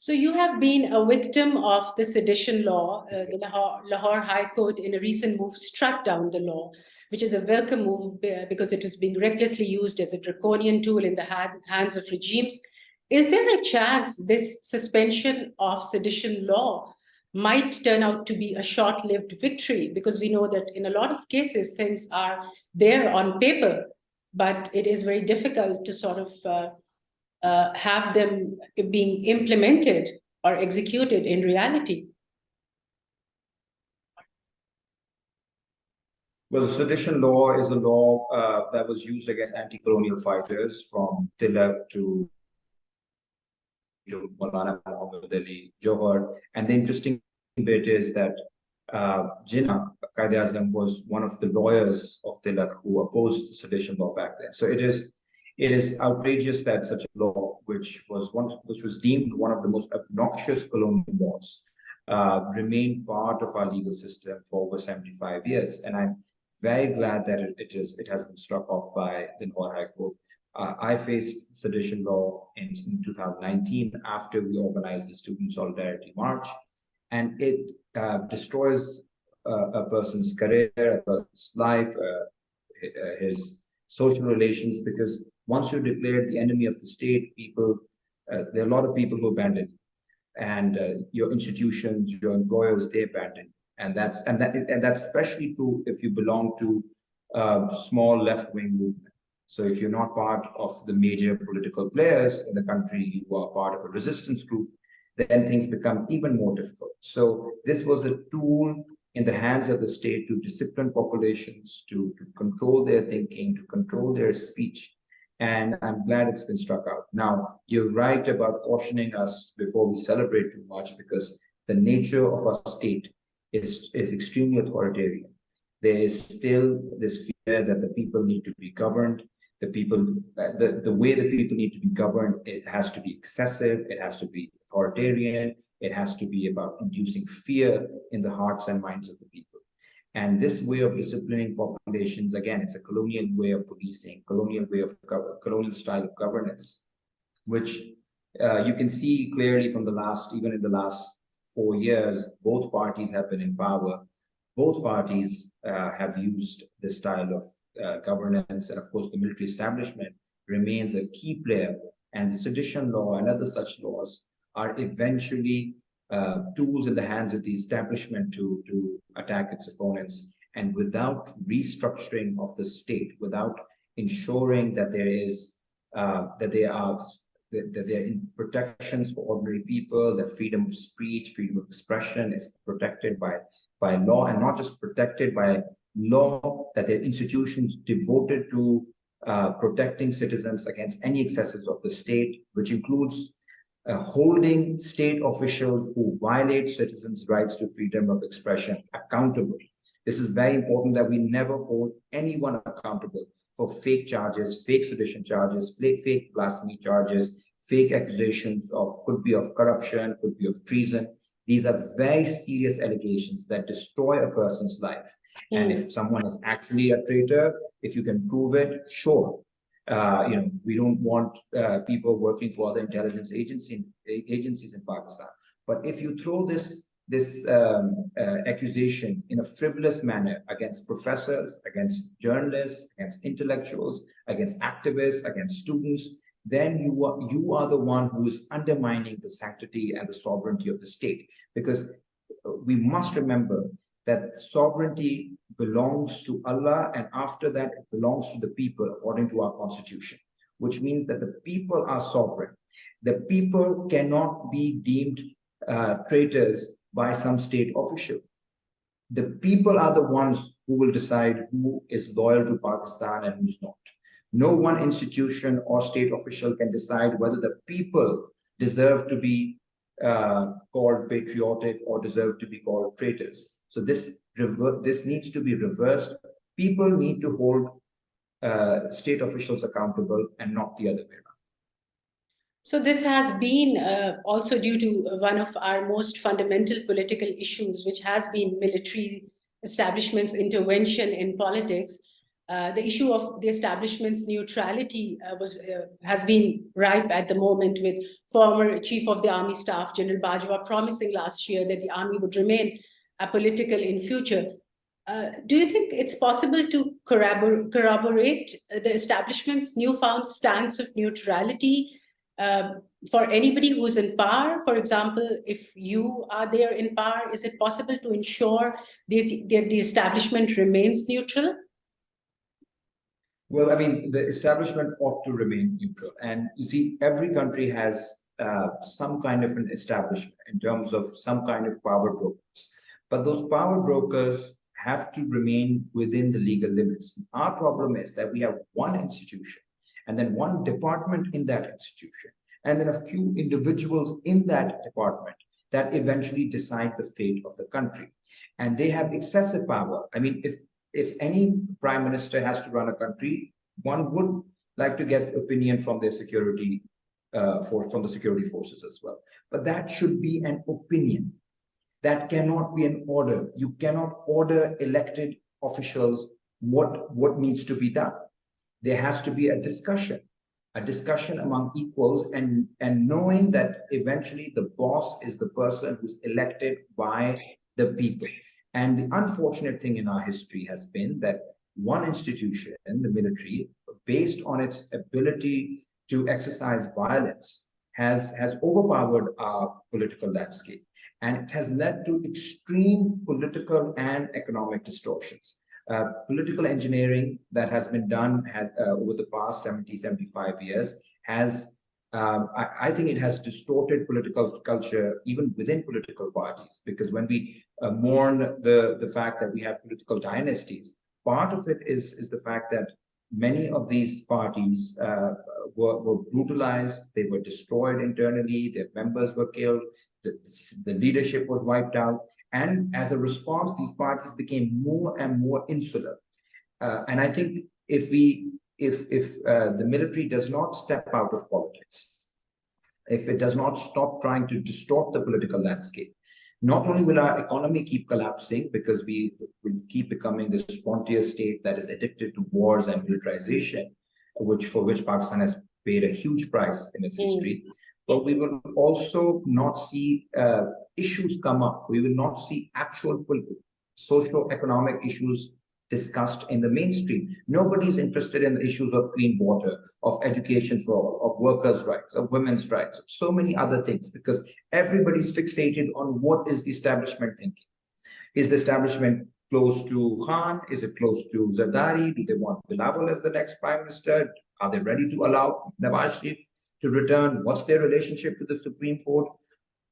So you have been a victim of the sedition law. The Lahore High Court in a recent move struck down the law, which is a welcome move because it was being recklessly used as a draconian tool in the hands of regimes. Is there a chance this suspension of sedition law might turn out to be a short-lived victory? Because we know that in a lot of cases, things are there on paper, but it is very difficult to sort of have them being implemented or executed in reality. Well, the sedition law is a law that was used against anti-colonial fighters from Tilak to Maulana Muhammad Ali Johar. And the interesting bit is that Jinnah Quaid-e-Azam was one of the lawyers of Tilak who opposed the sedition law back then. So it is outrageous that such a law, which was deemed one of the most obnoxious colonial laws, remained part of our legal system for over 75 years. And I'm very glad that it has been struck off by the Lahore High Court. I faced sedition law in 2019 after we organized the Student Solidarity March, and it destroys a person's career, a person's life, his social relations, because once you're declared the enemy of the state, there are a lot of people who abandon you, and your institutions, your employers, they abandon you. And that's especially true if you belong to a small left-wing movement. So if you're not part of the major political players in the country, you are part of a resistance group, then things become even more difficult. So this was a tool in the hands of the state to discipline populations, to control their thinking, to control their speech. And I'm glad it's been struck out. Now, you're right about cautioning us before we celebrate too much, because the nature of our state is extremely authoritarian. There is still this fear that the people need to be governed. The way the people need to be governed, it has to be excessive, it has to be authoritarian, it has to be about inducing fear in the hearts and minds of the people. And this way of disciplining populations, again, it's a colonial way of policing, colonial style of governance, which you can see clearly from even in the last 4 years, both parties have been in power. Both parties have used this style of governance, and of course the military establishment remains a key player, and the sedition law and other such laws are eventually tools in the hands of the establishment to attack its opponents. And without restructuring of the state, without ensuring that there are protections for ordinary people, that freedom of speech, freedom of expression is protected by law, and not just protected by law, that there are institutions devoted to protecting citizens against any excesses of the state, which includes holding state officials who violate citizens' rights to freedom of expression accountable. This is very important, that we never hold anyone accountable for fake charges, fake sedition charges, fake blasphemy charges, fake accusations could be of corruption, could be of treason. These are very serious allegations that destroy a person's life. And if someone is actually a traitor, if you can prove it, sure. We don't want people working for other intelligence agencies in Pakistan. But if you throw this accusation in a frivolous manner against professors, against journalists, against intellectuals, against activists, against students, then you are the one who is undermining the sanctity and the sovereignty of the state. Because we must remember that sovereignty belongs to Allah, and after that it belongs to the people according to our constitution, which means that the people are sovereign. The people cannot be deemed traitors by some state official. The people are the ones who will decide who is loyal to Pakistan and who's not. No one institution or state official can decide whether the people deserve to be called patriotic or deserve to be called traitors. So this needs to be reversed. People need to hold state officials accountable and not the other way around. So this has been also due to one of our most fundamental political issues, which has been military establishment's intervention in politics. The issue of the establishment's neutrality has been ripe at the moment, with former Chief of the Army Staff, General Bajwa, promising last year that the army would remain apolitical in future. Do you think it's possible to corroborate the establishment's newfound stance of neutrality for anybody who's in power? For example, if you are there in power, is it possible to ensure that the establishment remains neutral? Well, I mean, the establishment ought to remain neutral. And you see, every country has some kind of an establishment in terms of some kind of power brokers. But those power brokers have to remain within the legal limits. Our problem is that we have one institution and then one department in that institution, and then a few individuals in that department that eventually decide the fate of the country. And they have excessive power. I mean, if any prime minister has to run a country, one would like to get opinion from their security from the security forces as well. But that should be an opinion. That cannot be an order. You cannot order elected officials what needs to be done. There has to be a discussion among equals, and knowing that eventually the boss is the person who's elected by the people. And the unfortunate thing in our history has been that one institution, the military, based on its ability to exercise violence, has overpowered our political landscape. And it has led to extreme political and economic distortions. Political engineering that has been done over the past 70, 75 years has, I think it has distorted political culture even within political parties, because when we mourn the fact that we have political dynasties, part of it is the fact that many of these parties were brutalized, they were destroyed internally, their members were killed, the leadership was wiped out. And as a response, these parties became more and more insular. And I think if the military does not step out of politics, if it does not stop trying to distort the political landscape, not only will our economy keep collapsing, because we will keep becoming this frontier state that is addicted to wars and militarization, for which Pakistan has paid a huge price in its history, but we will also not see issues come up. We will not see actual socio-economic issues discussed in the mainstream. Nobody's interested in the issues of clean water, of education for all, of workers' rights, of women's rights, so many other things, because everybody's fixated on what is the establishment thinking. Is the establishment close to Khan? Is it close to Zardari? Do they want Bilawal as the next prime minister? Are they ready to allow Nawaz Sharif to return? What's their relationship to the Supreme Court?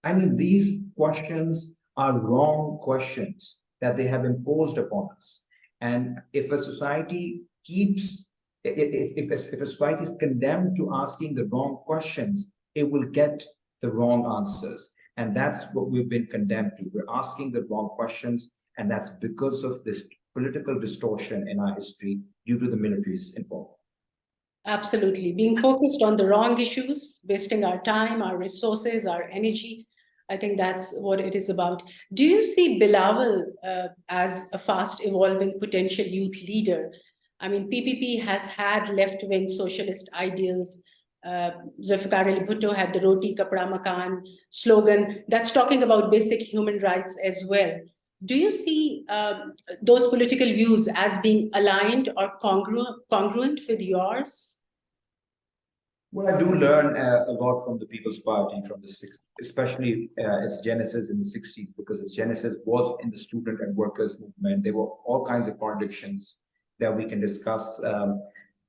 I mean, these questions are wrong questions that they have imposed upon us. And if a society keeps, if a society is condemned to asking the wrong questions, it will get the wrong answers. And that's what we've been condemned to. We're asking the wrong questions, and that's because of this political distortion in our history due to the military's involvement. Absolutely. Being focused on the wrong issues, wasting our time, our resources, our energy. I think that's what it is about. Do you see Bilawal as a fast evolving potential youth leader? I mean, PPP has had left-wing socialist ideals. Zulfikar Ali Bhutto had the Roti Kapda Makan slogan that's talking about basic human rights as well. Do you see those political views as being aligned or congruent with yours? Well, I do learn a lot from the People's Party from the 60s, especially its genesis in the 60s, because its genesis was in the student and workers movement. There were all kinds of contradictions that we can discuss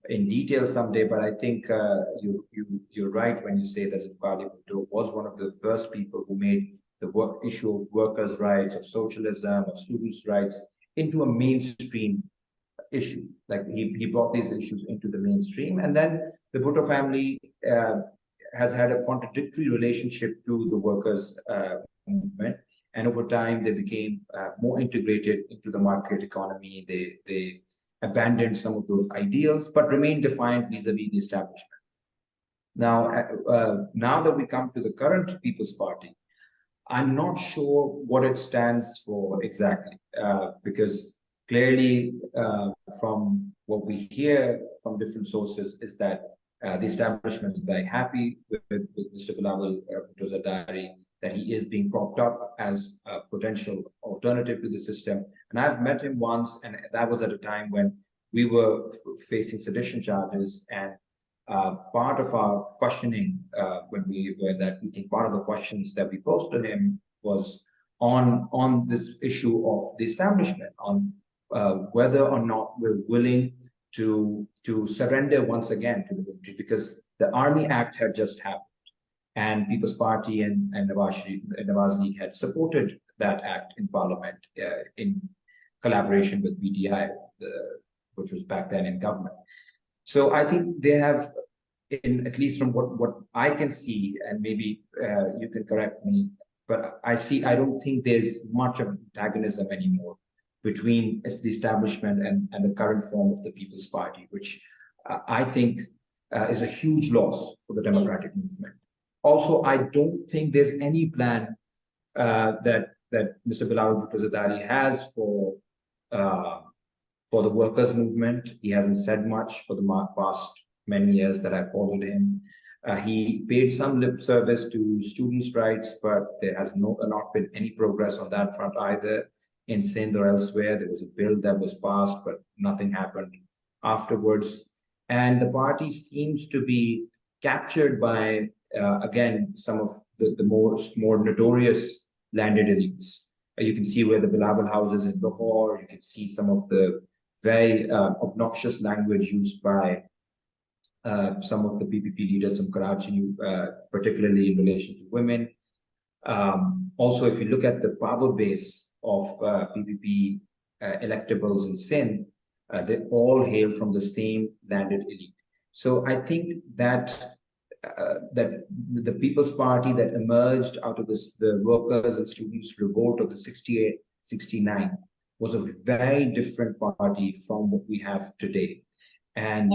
in detail someday. But I think you're right when you say that Zulfikar Ali Bhutto was one of the first people who made the issue of workers' rights, of socialism, of students' rights into a mainstream issue. Like he brought these issues into the mainstream. And then the Bhutto family has had a contradictory relationship to the workers' movement. And over time, they became more integrated into the market economy. They abandoned some of those ideals, but remained defiant vis-a-vis the establishment. Now, now that we come to the current People's Party, I'm not sure what it stands for exactly, because clearly, from what we hear from different sources, is that the establishment is very happy with Mr. Bilawal Bhutto Zardari, that he is being propped up as a potential alternative to the system. And I've met him once, and that was at a time when we were facing sedition charges. And part of our questioning when we were at that meeting, part of the questions that we posed to him was on this issue of the establishment, on whether or not we're willing to surrender once again to the military, because the Army Act had just happened, and People's Party and Nawaz League had supported that act in Parliament in collaboration with BDI, which was back then in government. So I think they have, in at least from what I can see, and maybe you can correct me, but I don't think there's much of antagonism anymore between the establishment and the current form of the People's Party, which I think is a huge loss for the democratic movement. Also, I don't think there's any plan that Mr. Bilawal Bhutto Zardari has for the workers' movement. He hasn't said much for the past many years that I followed him. He paid some lip service to students' rights, but there has not been any progress on that front either. In Sindh or elsewhere, there was a bill that was passed, but nothing happened afterwards. And the party seems to be captured by, again, some of the more notorious landed elites. You can see where the Bilawal houses in Lahore. You can see some of the very obnoxious language used by some of the PPP leaders from Karachi, particularly in relation to women. Also, if you look at the power base of PPP electables in Sindh, they all hail from the same landed elite. So I think that that the People's Party that emerged out of the workers and students revolt of the 68, 69 was a very different party from what we have today. And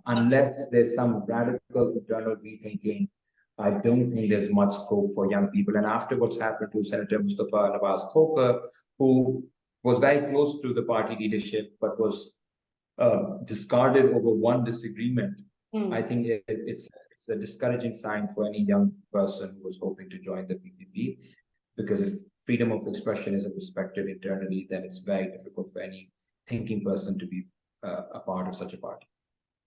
unless there's some radical internal rethinking, I don't think there's much scope for young people. And after what's happened to Senator Mustafa Nawaz Khokhar, who was very close to the party leadership, but was discarded over one disagreement, I think it's a discouraging sign for any young person who was hoping to join the PPP, because if freedom of expression isn't respected internally, then it's very difficult for any thinking person to be a part of such a party.